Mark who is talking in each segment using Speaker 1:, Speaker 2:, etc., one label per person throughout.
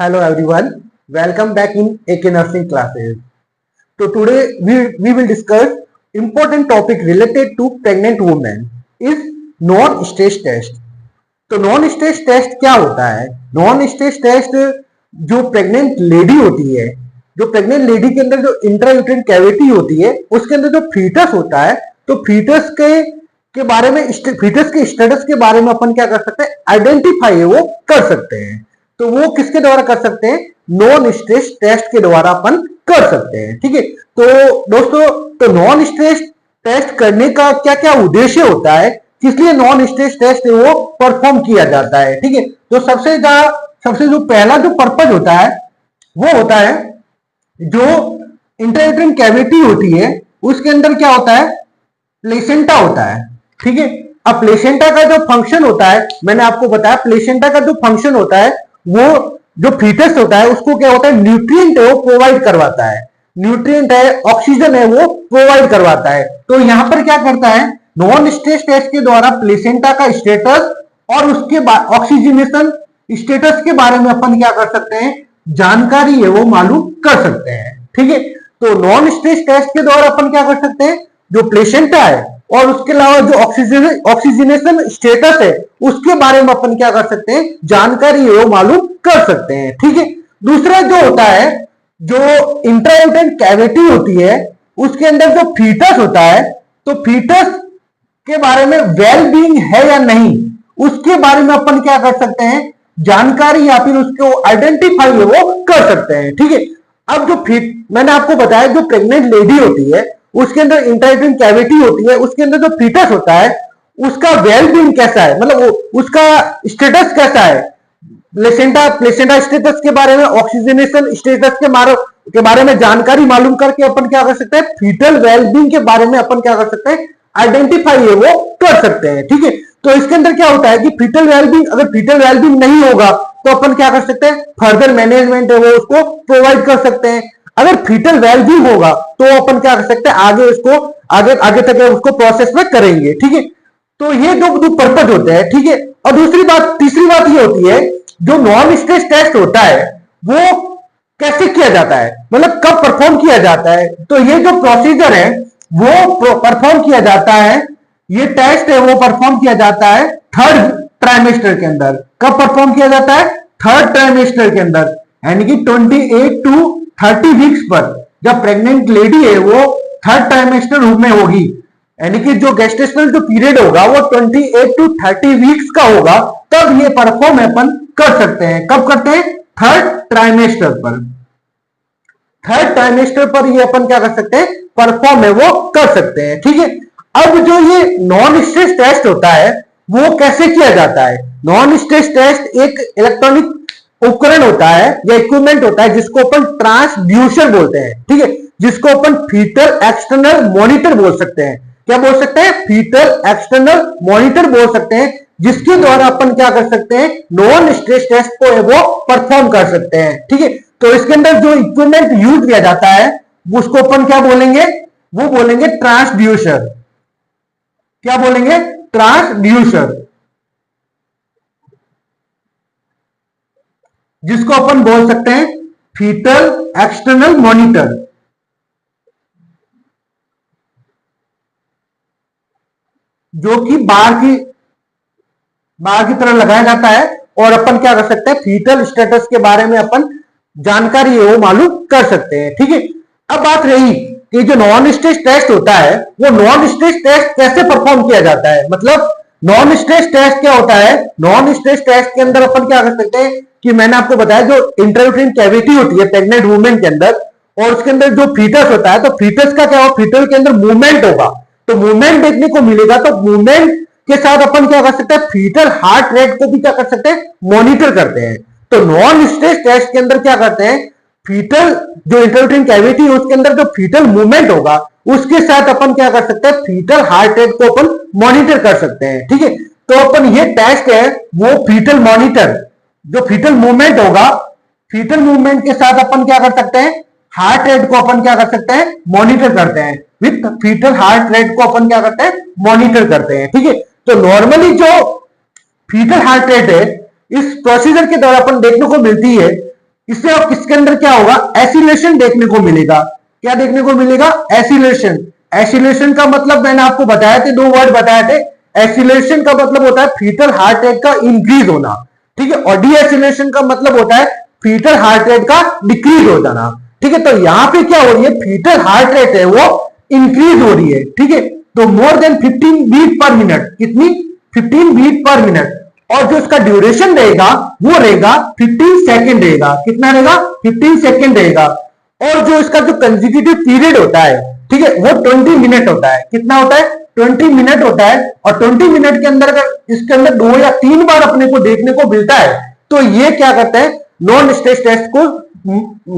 Speaker 1: Hello everyone, welcome back in AK Nursing classes. So today we will discuss important topic related to pregnant women is non-stress test. तो non stress test क्या होता है? Non stress test जो pregnant lady होती है, जो pregnant lady के अंदर जो इंट्रायूटेरिन कैविटी होती है उसके अंदर जो फीटस होता है, तो फीटस के बारे में फीटस के स्टेटस के बारे में अपन क्या कर सकते हैं, आइडेंटिफाई है वो कर सकते हैं। तो वो किसके द्वारा कर सकते हैं? नॉन स्ट्रेस टेस्ट के द्वारा अपन कर सकते हैं। ठीक है, तो दोस्तों तो नॉन स्ट्रेस टेस्ट करने का क्या क्या उद्देश्य होता है, किसलिए नॉन स्ट्रेस टेस्ट वो परफॉर्म किया जाता है? ठीक है, तो सबसे जो पहला जो पर्पज होता है वो होता है जो इंट्रायूटेरिन कैविटी होती है उसके अंदर क्या होता है, प्लेसेंटा होता है। ठीक है, अब प्लेसेंटा का जो फंक्शन होता है, मैंने आपको बताया प्लेसेंटा का जो फंक्शन होता है वो जो फीटस होता है उसको क्या होता है, न्यूट्रिएंट है वो प्रोवाइड करवाता है, न्यूट्रिएंट है, ऑक्सीजन है वो प्रोवाइड करवाता है। तो यहां पर क्या करता है, नॉन स्ट्रेस टेस्ट के द्वारा प्लेसेंटा का स्टेटस और उसके बाद ऑक्सीजनेशन स्टेटस के बारे में अपन क्या कर सकते हैं, जानकारी है वो मालूम कर सकते हैं। ठीक है, तो नॉन स्ट्रेस टेस्ट के द्वारा अपन क्या कर सकते हैं, जो प्लेसेंटा है और उसके अलावा जो ऑक्सीजनेशन स्टेटस है उसके बारे में अपन क्या कर सकते हैं, जानकारी है वो मालूम कर सकते हैं। ठीक है, दूसरा जो होता है, जो इंट्रायूटेरिन कैविटी होती है उसके अंदर जो फीटस होता है, तो फीटस के बारे में वेल बीइंग है या नहीं उसके बारे में अपन क्या कर सकते हैं, जानकारी या फिर उसको आइडेंटिफाई है वो कर सकते हैं। ठीक है, अब जो मैंने आपको बताया जो प्रेग्नेंट लेडी होती है उसके अंदर इंट्रायूटेरिन कैविटी होती है, उसके अंदर जो फीटस होता है उसका वेल बीइंग कैसा है, मतलब उसका स्टेटस कैसा है, प्लेसेंटा स्टेटस के बारे में, ऑक्सीजनेशन स्टेटस के बारे में जानकारी मालूम करके अपन क्या कर सकते हैं, फीटल वेलबींग के बारे में अपन क्या कर सकते हैं, आइडेंटिफाई है वो कर सकते हैं। ठीक है, तो इसके अंदर क्या होता है कि फीटल वेलबींग, अगर फीटल वेलबींग नहीं होगा तो अपन क्या कर सकते हैं, फर्दर मैनेजमेंट है वो उसको प्रोवाइड कर सकते हैं। अगर फीटल वेलबींग होगा तो अपन क्या कर सकते हैं, आगे उसको आगे तक उसको प्रोसेस में करेंगे। ठीक है, तो ये दो पर्पज होते हैं। ठीक है, और तीसरी बात ये होती है, जो नॉन स्ट्रेस टेस्ट होता है वो कैसे किया जाता है, मतलब कब परफॉर्म किया जाता है। तो ये जो प्रोसीजर है वो परफॉर्म किया जाता है, ये टेस्ट है वो परफॉर्म किया जाता है थर्ड ट्राइमेस्टर के अंदर। कब परफॉर्म किया जाता है? थर्ड ट्राइमेस्टर के अंदर, यानी कि 28 to 30 वीक्स पर जब प्रेग्नेंट लेडी है वो थर्ड ट्राइमेस्टर में होगी, यानी कि जो गेस्टेशनल जो पीरियड होगा वो 28 to 30 वीक्स का होगा, तब ये परफॉर्म अपन कर सकते हैं। कब करते हैं? थर्ड ट्राइमेस्टर पर। थर्ड ट्राइमेस्टर पर ये अपन क्या कर सकते हैं, परफॉर्म है वो कर सकते हैं। ठीक है, अब जो ये नॉन स्ट्रेस टेस्ट होता है वो कैसे किया जाता है? नॉन स्ट्रेस टेस्ट एक इलेक्ट्रॉनिक उपकरण होता है या इक्विपमेंट होता है जिसको अपन ट्रांसड्यूसर बोलते हैं। ठीक है, जिसको अपन फीटल एक्सटर्नल मॉनिटर बोल सकते हैं। क्या बोल सकते हैं? फीटल एक्सटर्नल मॉनिटर बोल सकते हैं, जिसके द्वारा अपन क्या कर सकते हैं, नॉन स्ट्रेस टेस्ट को वो परफॉर्म कर सकते हैं। ठीक है, तो इसके अंदर जो इक्विपमेंट यूज किया जाता है उसको अपन क्या बोलेंगे, वो बोलेंगे ट्रांसड्यूसर। क्या बोलेंगे? ट्रांसड्यूसर, जिसको अपन बोल सकते हैं फीटल एक्सटर्नल मॉनिटर। जो कि बाहर की तरह लगाया जाता है और अपन क्या कर सकते हैं, फीटल स्टेटस के बारे में अपन जानकारी है वो मालूम कर सकते हैं। ठीक है, अब बात रही कि जो नॉन स्ट्रेस टेस्ट होता है वो नॉन स्ट्रेस टेस्ट कैसे परफॉर्म किया जाता है, मतलब नॉन स्ट्रेस टेस्ट क्या होता है। नॉन स्ट्रेस टेस्ट के अंदर अपन क्या कर सकते हैं कि मैंने आपको बताया जो इंट्रायूटेरिन कैविटी होती है प्रेग्नेंट वुमेन के अंदर और उसके अंदर जो फीटस होता है, तो फीटस का क्या होगा, फीटल के अंदर मूवमेंट होगा, तो मूवमेंट देखने को मिलेगा। तो मूवमेंट के साथ अपन क्या कर सकते हैं, फीटल हार्ट रेट को भी क्या कर सकते हैं, मॉनिटर करते हैं। तो नॉन स्ट्रेस टेस्ट के अंदर क्या करते हैं, फीटल जो इंट्रायूटेरिन कैविटी है उसके अंदर जो फीटल मूवमेंट होगा उसके साथ अपन क्या कर सकते हैं, फीटल हार्ट रेट को अपन मॉनिटर कर सकते हैं। ठीक है, तो अपन ये टेस्ट है वो फीटल मॉनिटर, जो फीटल मूवमेंट होगा, फीटल मूवमेंट के साथ अपन क्या कर सकते हैं, हार्ट रेट को अपन क्या कर सकते हैं, मॉनिटर करते हैं। विथ फीटल हार्ट रेट को अपन क्या करते हैं, मॉनिटर करते हैं। ठीक है, तो नॉर्मली जो फीटल हार्ट रेट है इस प्रोसीजर के द्वारा अपन देखने को मिलती है इससे अब किसके अंदर क्या होगा, एसिलेशन देखने को मिलेगा। क्या देखने को मिलेगा, एसिलेशन। एसिलेशन का मतलब मैंने आपको बताया थे, दो वर्ड बताए थे। एसिलेशन का मतलब होता है फीटल हार्ट रेट का इंक्रीज होना, ठीक है, और डी एसिलेशन का मतलब होता है फीटल हार्ट रेट का डिक्रीज हो जाना, ठीक है। तो यहां पे क्या हो रही है, फीटल हार्ट रेट है वो इंक्रीज हो रही है, ठीक है। तो more than 15 beat per minute, कितनी, 15 बीट पर मिनट, और जो इसका ड्यूरेशन रहेगा वो रहेगा 15 सेकेंड रहेगा। कितना रहेगा, 15 सेकेंड रहेगा। और जो इसका जो कंसेक्यूटिव पीरियड होता है, ठीक है, वो 20 मिनट होता है। कितना होता है, 20 मिनट होता है। और 20 मिनट के अंदर अगर इसके अंदर 2 या 3 बार अपने को देखने को मिलता है, तो ये क्या करता है, नॉन स्ट्रेस टेस्ट को,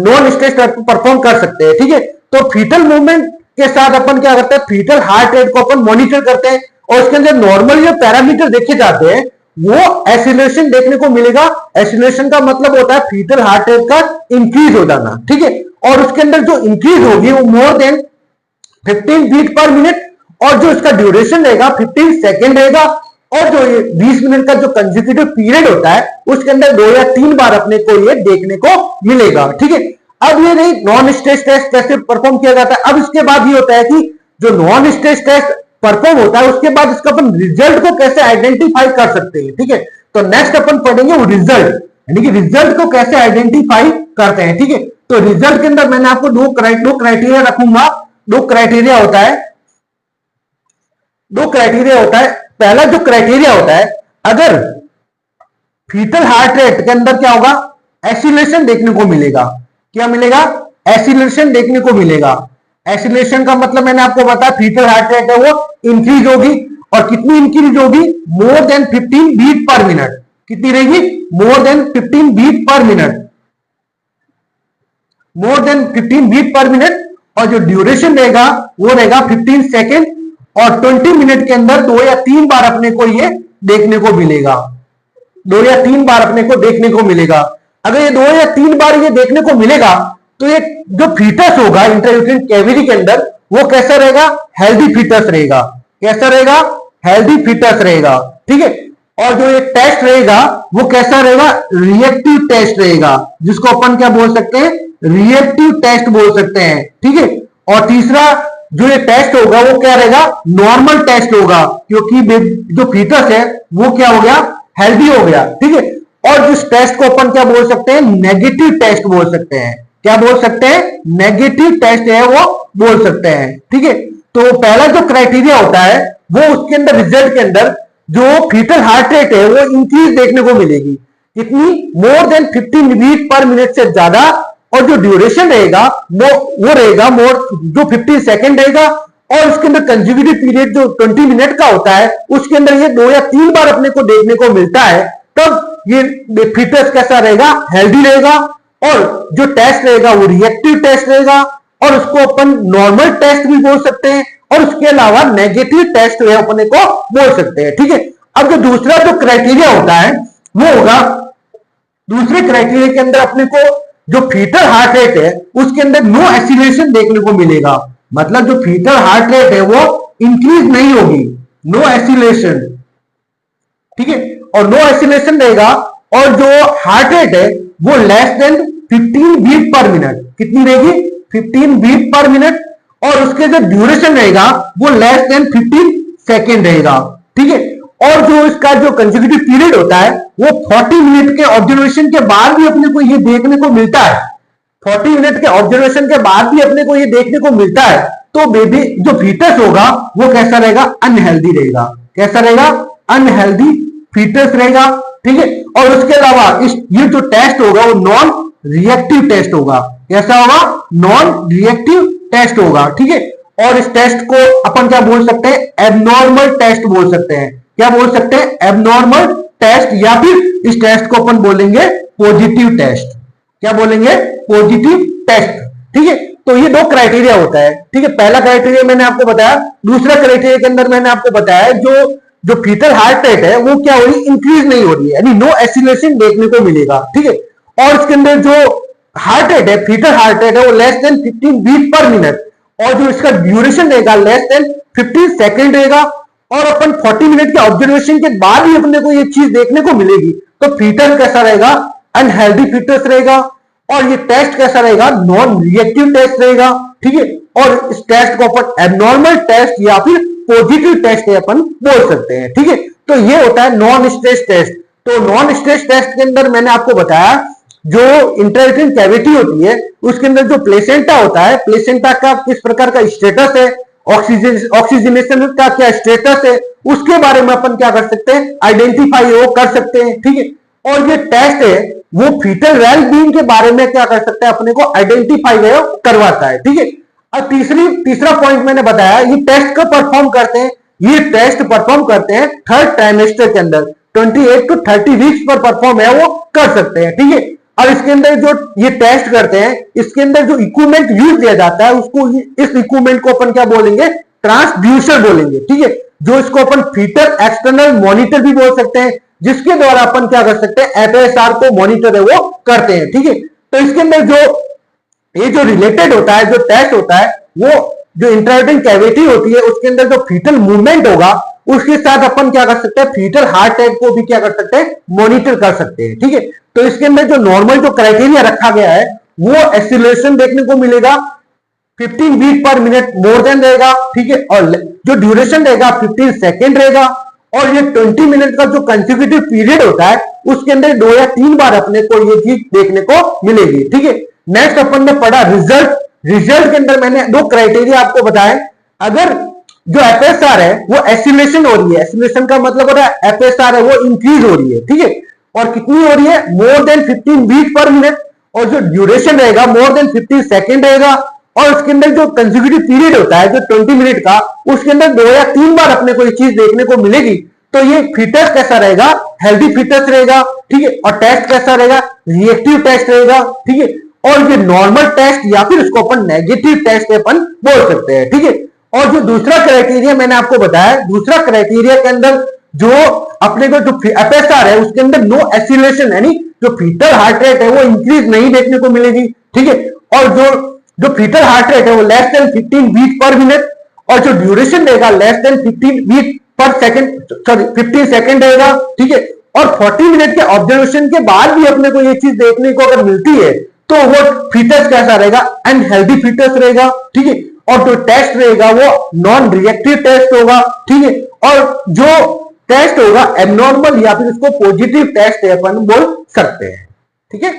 Speaker 1: नॉन स्ट्रेस टेस्ट परफॉर्म कर सकते हैं, ठीक है। तो फीटल मूवमेंट के साथ अपन क्या करते हैं, फीटल हार्ट रेट को अपन मॉनिटर करते हैं, और उसके अंदर नॉर्मल जो पैरामीटर देखे जाते हैं वो एसिलेशन देखने को मिलेगा। एसिलेशन का मतलब होता है फीटल हार्ट रेट का इंक्रीज हो जाना, ठीक है। और उसके अंदर जो इंक्रीज होगी वो more than 15 beat per minute, और जो इसका ड्यूरेशन रहेगा 15 सेकेंड रहेगा। और जो ये 20 मिनट का जो कंसेक्यूटिव पीरियड होता है उसके अंदर 2 या 3 बार अपने को ये देखने को मिलेगा, ठीक है। अब ये नहीं, नॉन स्ट्रेस टेस्ट कैसे परफॉर्म किया जाता है। अब इसके बाद ये होता है कि जो नॉन स्ट्रेस टेस्ट परफॉर्म होता है उसके बाद इसका अपन रिजल्ट को कैसे आइडेंटिफाई कर सकते हैं, ठीक है। तो नेक्स्ट अपन पढ़ेंगे वो रिजल्ट, यानी कि रिजल्ट को कैसे आइडेंटिफाई करते हैं, ठीक है। तो रिजल्ट के अंदर मैंने आपको दो क्राइटेरिया रखूंगा। दो क्राइटेरिया होता है, दो क्राइटेरिया होता है। पहला जो क्राइटेरिया होता है, अगर फीटल हार्ट रेट के अंदर क्या होगा, एसिलेशन देखने को मिलेगा। क्या मिलेगा, एसिलेशन देखने को मिलेगा। एसिलेशन का मतलब मैंने आपको बताया फीटल हार्ट रेट है वो इंक्रीज होगी, और कितनी इंक्रीज होगी, more than 15 beat per minute. कितनी रहेगी, more than 15 beat per minute, more than 15 beat per minute. और जो ड्यूरेशन रहेगा वो रहेगा 15 सेकेंड, और 20 मिनट के अंदर 2 या 3 बार अपने को ये देखने को मिलेगा। 2 या 3 बार अपने को देखने को मिलेगा। अगर ये 2 या 3 बार ये देखने को मिलेगा तो ये जो फीटस होगा इंट्रायूटेरिन कैविटी के अंदर वो कैसा रहेगा, हेल्दी फीटस रहेगा। कैसा रहेगा, हेल्दी फीटस रहेगा, ठीक है। और जो ये टेस्ट रहेगा वो कैसा रहेगा, रिएक्टिव टेस्ट रहेगा, जिसको अपन क्या बोल सकते हैं, रिएक्टिव टेस्ट बोल सकते हैं, ठीक है। और तीसरा जो ये टेस्ट होगा वो क्या रहेगा, नॉर्मल टेस्ट होगा, क्योंकि जो फीटस है वो क्या हो गया, हेल्दी हो गया, ठीक है। और जिस टेस्ट को अपन क्या बोल सकते हैं, नेगेटिव टेस्ट बोल सकते हैं। क्या बोल सकते हैं, नेगेटिव टेस्ट है वो बोल सकते हैं, ठीक है। तो पहला जो क्राइटेरिया होता है वो उसके अंदर रिजल्ट के अंदर जो फीटल हार्ट रेट है वो इंक्रीज देखने को मिलेगी। कितनी, more than 15 beat per minute से ज्यादा। और जो ड्यूरेशन रहेगा वो रहेगा मोर, जो 15 सेकेंड रहेगा। और उसके अंदर कंसेक्यूटिव पीरियड जो 20 मिनट का होता है उसके अंदर ये 2 या 3 बार अपने को देखने को मिलता है। तब ये फीटस कैसा रहेगा, हेल्दी रहेगा। और जो टेस्ट रहेगा वो रिएक्टिव टेस्ट रहेगा, और उसको अपन नॉर्मल टेस्ट भी बोल सकते हैं, और उसके अलावा नेगेटिव टेस्ट अपने को बोल सकते हैं, ठीक है। अब जो दूसरा जो क्राइटेरिया होता है वो होगा, दूसरे क्राइटेरिया के अंदर अपने को जो फीटल हार्ट रेट है उसके अंदर नो एसिलेशन देखने को मिलेगा। मतलब जो फीटल हार्ट रेट है वो इंक्रीज नहीं होगी, नो एसिलेशन, ठीक है। और नो एसिलेशन रहेगा। और जो हार्ट रेट है वो less than 15 beat per minute. कितनी रहेगी, 15 बीट पर मिनट। और उसके जो ड्यूरेशन रहेगा वो लेस देन 15 सेकेंड रहेगा, ठीक है। और जो इसका जो कंसेक्यूटिव पीरियड होता है वो 40 मिनट के ऑब्जर्वेशन के बाद भी अपने को ये देखने को मिलता है। 40 मिनट के ऑब्जर्वेशन के बाद भी अपने को ये देखने को मिलता है। तो बेबी जो फीटस होगा वो कैसा रहेगा, अनहेल्दी रहेगा। कैसा रहेगा, अनहेल्दी फीटस रहेगा, ठीक है। और उसके अलावा ये जो टेस्ट होगा वो नॉन रिएक्टिव टेस्ट होगा। कैसा होगा, नॉन रिएक्टिव टेस्ट होगा, ठीक है। और इस टेस्ट को अपन क्या बोल सकते हैं, एबनॉर्मल टेस्ट बोल सकते हैं। क्या बोल सकते हैं, एबनॉर्मल टेस्ट, या फिर इस टेस्ट को अपन बोलेंगे पॉजिटिव टेस्ट। क्या बोलेंगे, पॉजिटिव टेस्ट, ठीक है। तो ये दो क्राइटेरिया होता है, ठीक है। पहला क्राइटेरिया मैंने आपको बताया। दूसरा क्राइटेरिया के अंदर मैंने आपको बताया जो फीटल हार्ट रेट है वो क्या हो रही, इंक्रीज नहीं हो रही है, यानी नो एसिलेशन देखने को मिलेगा, ठीक है। और इसके अंदर जो हार्ट रेट है, फीटल हार्ट रेट है वो less than 15 beat per minute. और जो इसका ड्यूरेशन रहेगा लेस देन 15 सेकेंड रहेगा। और अपन 40 मिनट के ऑब्जर्वेशन के बाद ही अपने को ये चीज देखने को मिलेगी। तो फीटस कैसा रहेगा, अनहेल्दी फीटस रहेगा। और ये टेस्ट कैसा रहेगा, नॉन रिएक्टिव टेस्ट रहेगा, ठीक है। और इस टेस्ट को अपन एबनॉर्मल टेस्ट या फिर पॉजिटिव टेस्ट अपन बोल सकते हैं, ठीक है। तो ये होता है नॉन स्ट्रेस टेस्ट। तो नॉन स्ट्रेस टेस्ट के अंदर मैंने आपको बताया जो इंट्रायूटेरिन कैविटी होती है उसके अंदर जो प्लेसेंटा होता है, प्लेसेंटा का किस प्रकार का स्टेटस है, ऑक्सीजनेशन का क्या स्टेटस है, उसके बारे में अपन क्या कर सकते हैं, आइडेंटिफाई वो कर सकते हैं, ठीक है। और ये टेस्ट है वो फीटल वेल बीइंग के बारे में क्या कर सकते हैं, अपने को आइडेंटिफाई करवाता है, ठीक है। और तीसरा पॉइंट मैंने बताया, ये टेस्ट कब परफॉर्म करते हैं, ये टेस्ट परफॉर्म करते हैं थर्ड ट्राइमेस्टर के अंदर, 28 to 30 वीक्स पर परफॉर्म है वो कर सकते हैं, ठीक है। और इसके अंदर जो ये टेस्ट करते हैं, इसके अंदर जो इक्विपमेंट यूज किया जाता है उसको, इस इक्विपमेंट को अपन क्या बोलेंगे, ट्रांसड्यूसर बोलेंगे, ठीक है। जो इसको अपन फीटल एक्सटर्नल मॉनिटर भी बोल सकते हैं, जिसके द्वारा अपन क्या कर सकते हैं, एफएसआर को मॉनिटर है वो करते हैं, ठीक है। तो इसके अंदर जो ये जो रिलेटेड होता है, जो टेस्ट होता है, वो जो इंट्रायूटेरिन कैविटी होती है उसके अंदर जो फीटल मूवमेंट होगा उसके साथ अपन क्या कर सकते हैं, फीटल हार्ट रेट को भी क्या कर सकते हैं, मॉनिटर कर सकते हैं, ठीक है। तो इसके अंदर जो नॉर्मल जो क्राइटेरिया रखा गया है वो एक्सीलरेशन देखने को मिलेगा 15 beat per minute more then रहेगा, ठीक है। और जो ड्यूरेशन रहेगा 15 सेकेंड रहेगा। और ये 20 मिनट का जो कंसेक्यूटिव पीरियड होता है उसके अंदर 2 या 3 बार अपने को ये चीज देखने को मिलेगी, ठीक है। नेक्स्ट अपन ने पढ़ा रिजल्ट। रिजल्ट के अंदर मैंने 2 क्राइटेरिया आपको बताए। अगर जो एफएसआर है वो एक्सीलरेशन हो रही है, एक्सीलरेशन का मतलब हो रहा है एफएसआर है वो इंक्रीज हो रही है, ठीक है। और कितनी हो रही है, more than 15 beat per minute. और जो ड्यूरेशन रहेगा मोर देन 15 सेकेंड रहेगा। और उसके अंदर जो कंसेक्यूटिव पीरियड होता है जो 20 मिनट का, उसके अंदर 2 या 3 बार अपने को ये चीज देखने को मिलेगी। तो ये फिटनेस कैसा रहेगा, हेल्दी फिटनेस रहेगा, ठीक है। और टेस्ट कैसा रहेगा, रिएक्टिव टेस्ट रहेगा, ठीक है। और ये नॉर्मल टेस्ट या फिर उसको अपन नेगेटिव टेस्ट अपन बोल सकते हैं, ठीक है। और जो दूसरा क्राइटेरिया मैंने आपको बताया, दूसरा क्राइटेरिया के अंदर जो अपने को जो एफएसआर है उसके अंदर नो एक्सीलरेशन, यानी जो फीटल हार्ट रेट है वो इंक्रीज नहीं देखने को मिलेगी, ठीक है। और जो फीटल हार्ट रेट है वो less than 15 beat per minute. और जो ड्यूरेशन रहेगा less than 15 beat per second, sorry 15 second रहेगा, ठीक है। और 40 मिनट के ऑब्जर्वेशन के बाद भी अपने को ये चीज देखने को अगर मिलती है तो वो फिटनेस कैसा रहेगा, अनहेल्दी फिटनेस रहेगा, ठीक है। और जो टेस्ट रहेगा वो नॉन रिएक्टिव टेस्ट होगा, ठीक है। और जो टेस्ट होगा एबनॉर्मल या फिर उसको पॉजिटिव टेस्ट अपन बोल सकते हैं, ठीक है।